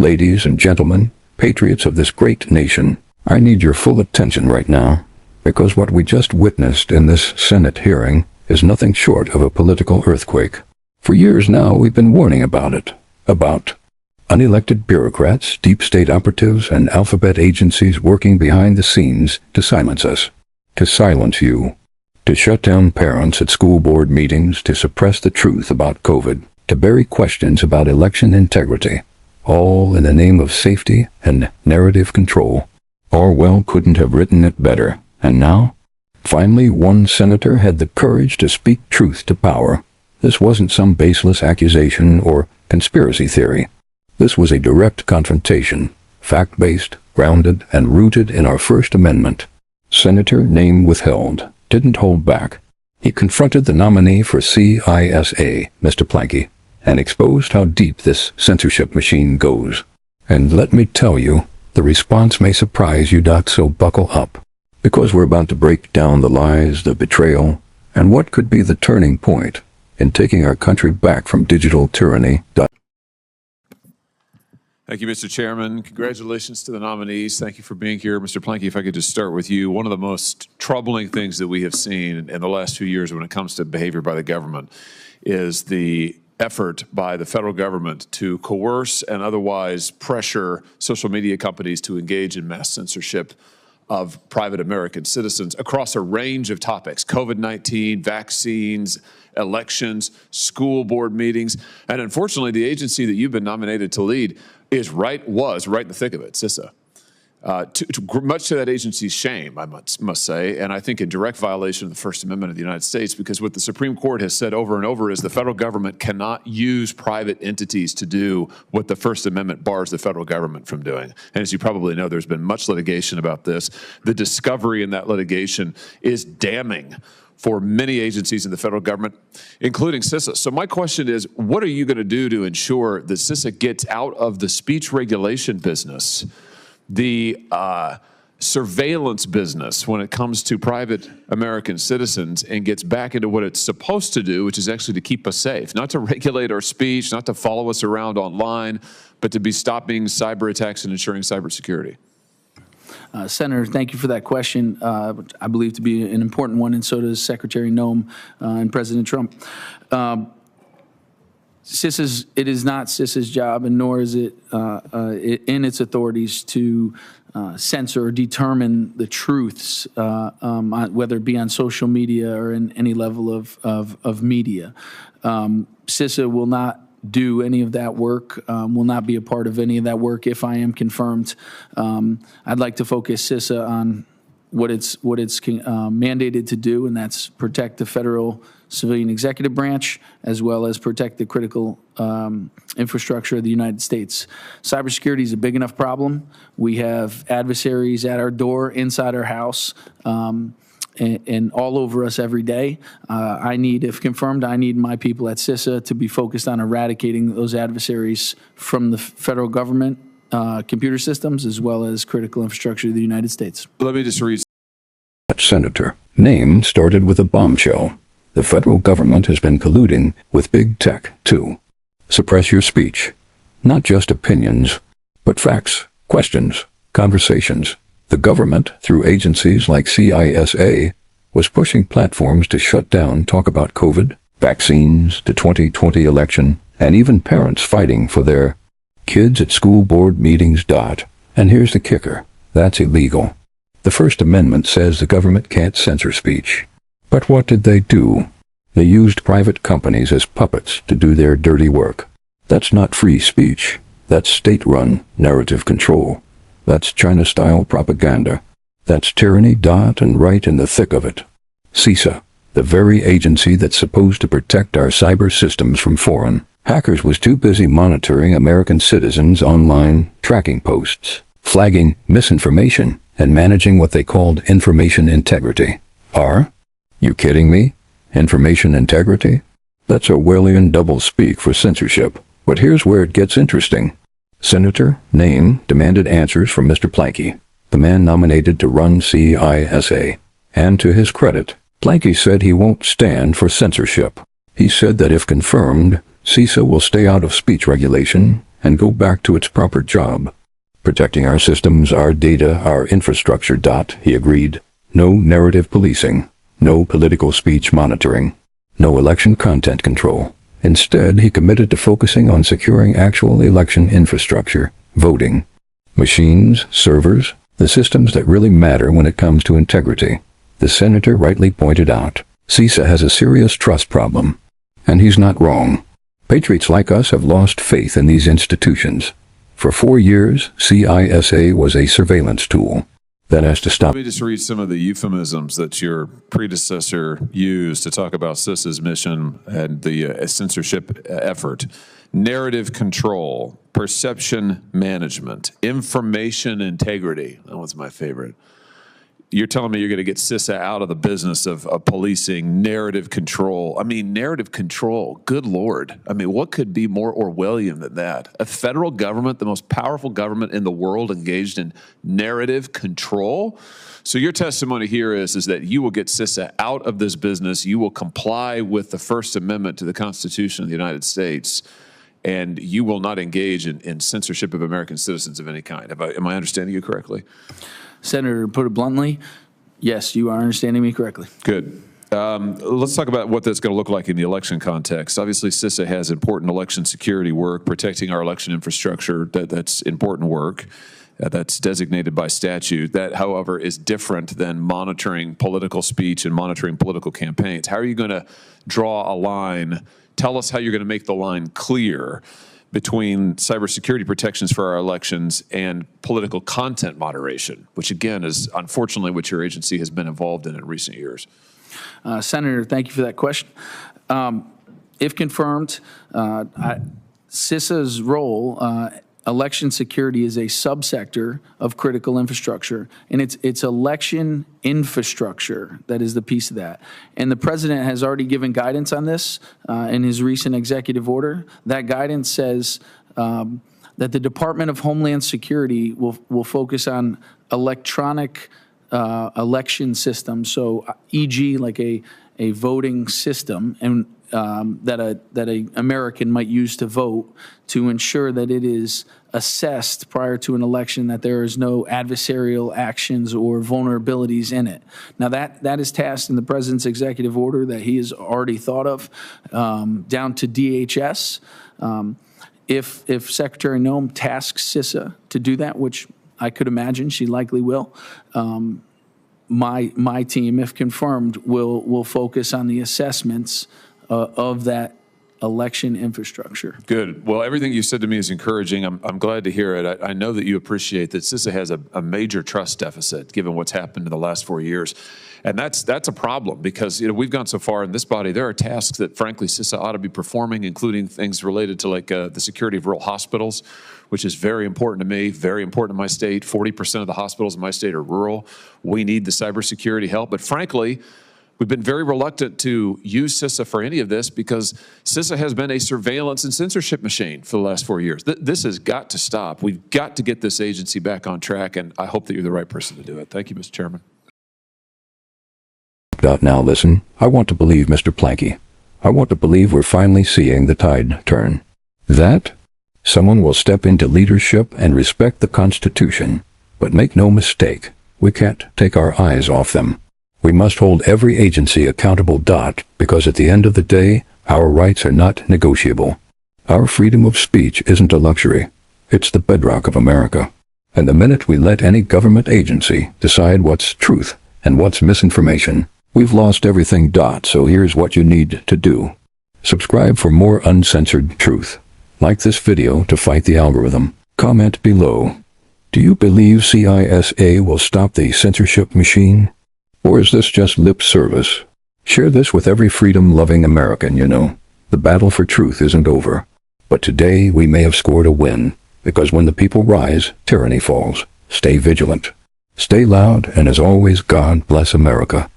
Ladies and gentlemen, patriots of this great nation, I need your full attention right now, because what we just witnessed in this Senate hearing is nothing short of a political earthquake. For years now, we've been warning about it. About unelected bureaucrats, deep state operatives, and alphabet agencies working behind the scenes to silence us, to silence you, to shut down parents at school board meetings, to suppress the truth about COVID, to bury questions about election integrity, all in the name of safety and narrative control. Orwell couldn't have written it better. And now, finally, one senator had the courage to speak truth to power. This wasn't some baseless accusation or conspiracy theory. This was a direct confrontation, fact-based, grounded, and rooted in our First Amendment. Senator, name withheld, didn't hold back. He confronted the nominee for CISA, Mr. Planky, and exposed how deep this censorship machine goes. And let me tell you, the response may surprise you, so buckle up. Because we're about to break down the lies, the betrayal, and what could be the turning point in taking our country back from digital tyranny. Thank you, Mr. Chairman. Congratulations to the nominees. Thank you for being here. Mr. Planky, if I could just start with you. One of the most troubling things that we have seen in the last few years when it comes to behavior by the government is the effort by the federal government to coerce and otherwise pressure social media companies to engage in mass censorship of private American citizens across a range of topics: COVID-19, vaccines, elections, school board meetings. And unfortunately, the agency that you've been nominated to lead was right in the thick of it, CISA. Much to that agency's shame, I must say, and I think in direct violation of the First Amendment of the United States, because what the Supreme Court has said over and over is the federal government cannot use private entities to do what the First Amendment bars the federal government from doing. And as you probably know, there's been much litigation about this. The discovery in that litigation is damning for many agencies in the federal government, including CISA. So my question is, what are you going to do to ensure that CISA gets out of the speech regulation business, the surveillance business when it comes to private American citizens, and gets back into what it's supposed to do, which is actually to keep us safe, not to regulate our speech, not to follow us around online, but to be stopping cyber attacks and ensuring cybersecurity? Senator, thank you for that question, which I believe to be an important one, and so does Secretary Noem and President Trump. It is not CISA's job, and nor is it in its authorities to censor or determine the truths, whether it be on social media or in any level of media. CISA will not do any of that work, will not be a part of any of that work if I am confirmed. I'd like to focus CISA on what it's mandated to do, and that's protect the federal civilian executive branch, as well as protect the critical infrastructure of the United States. Cybersecurity is a big enough problem. We have adversaries at our door, inside our house, and all over us every day. If confirmed, I need my people at CISA to be focused on eradicating those adversaries from the federal government, computer systems, as well as critical infrastructure of the United States. Let me just read. Senator, name started with a bombshell. The federal government has been colluding with big tech to suppress your speech. Not just opinions, but facts, questions, conversations. The government, through agencies like CISA, was pushing platforms to shut down talk about COVID, vaccines, the 2020 election, and even parents fighting for their kids at school board meetings. And here's the kicker: that's illegal. The First Amendment says the government can't censor speech. But what did they do? They used private companies as puppets to do their dirty work. That's not free speech. That's state-run narrative control. That's China-style propaganda. That's tyranny. And right in the thick of it. CISA, the very agency that's supposed to protect our cyber systems from foreign hackers, was too busy monitoring American citizens' online tracking posts, flagging misinformation, and managing what they called information integrity. Are you kidding me? Information integrity? That's Orwellian doublespeak for censorship. But here's where it gets interesting. Senator Name demanded answers from Mr. Planky, the man nominated to run CISA. And to his credit, Planky said he won't stand for censorship. He said that if confirmed, CISA will stay out of speech regulation and go back to its proper job. Protecting our systems, our data, our infrastructure. He agreed. No narrative policing, no political speech monitoring, no election content control. Instead, he committed to focusing on securing actual election infrastructure, voting, machines, servers, the systems that really matter when it comes to integrity. The senator rightly pointed out, CISA has a serious trust problem. And he's not wrong. Patriots like us have lost faith in these institutions. For 4 years, CISA was a surveillance tool. That has to stop. Let me just read some of the euphemisms that your predecessor used to talk about CISA's mission and the censorship effort. Narrative control, perception management, information integrity. That was my favorite. You're telling me you're going to get CISA out of the business of policing narrative control. I mean, narrative control, good Lord. I mean, what could be more Orwellian than that? A federal government, the most powerful government in the world, engaged in narrative control? So your testimony here is that you will get CISA out of this business. You will comply with the First Amendment to the Constitution of the United States, and you will not engage in censorship of American citizens of any kind. Am I understanding you correctly? Senator, to put it bluntly, yes, you are understanding me correctly. Good. Let's talk about what that's going to look like in the election context. Obviously, CISA has important election security work, protecting our election infrastructure. That's important work. That's designated by statute. That, however, is different than monitoring political speech and monitoring political campaigns. How are you going to draw a line? Tell us how you're going to make the line clear between cybersecurity protections for our elections and political content moderation, which again is unfortunately what your agency has been involved in recent years. Senator, thank you for that question. If confirmed, CISA's role, election security is a subsector of critical infrastructure, and it's election infrastructure that is the piece of that. And the president has already given guidance on this in his recent executive order. That guidance says that the Department of Homeland Security will focus on electronic election systems, so e.g. like a voting system, and that a American might use to vote, to ensure that it is assessed prior to an election that there is no adversarial actions or vulnerabilities in it. Now that is tasked in the president's executive order that he has already thought of, down to DHS. If Secretary Noem tasks CISA to do that, which I could imagine she likely will, my team, if confirmed, will focus on the assessments of that election infrastructure. Good. Well, everything you said to me is encouraging. I'm glad to hear it. I know that you appreciate that CISA has a major trust deficit given what's happened in the last 4 years. And that's a problem because we've gone so far in this body. There are tasks that, frankly, CISA ought to be performing, including things related to like the security of rural hospitals, which is very important to me, very important to my state. 40% of the hospitals in my state are rural. We need the cybersecurity help. But frankly, we've been very reluctant to use CISA for any of this because CISA has been a surveillance and censorship machine for the last 4 years. This has got to stop. We've got to get this agency back on track, and I hope that you're the right person to do it. Thank you, Mr. Chairman. Now listen, I want to believe, Mr. Planky. I want to believe we're finally seeing the tide turn. That someone will step into leadership and respect the Constitution. But make no mistake, we can't take our eyes off them. We must hold every agency accountable, because at the end of the day, our rights are not negotiable. Our freedom of speech isn't a luxury. It's the bedrock of America. And the minute we let any government agency decide what's truth and what's misinformation, we've lost everything. So here's what you need to do. Subscribe for more uncensored truth. Like this video to fight the algorithm. Comment below. Do you believe CISA will stop the censorship machine? Or is this just lip service? Share this with every freedom-loving American you know. The battle for truth isn't over. But today we may have scored a win, because when the people rise, tyranny falls. Stay vigilant. Stay loud, and as always, God bless America.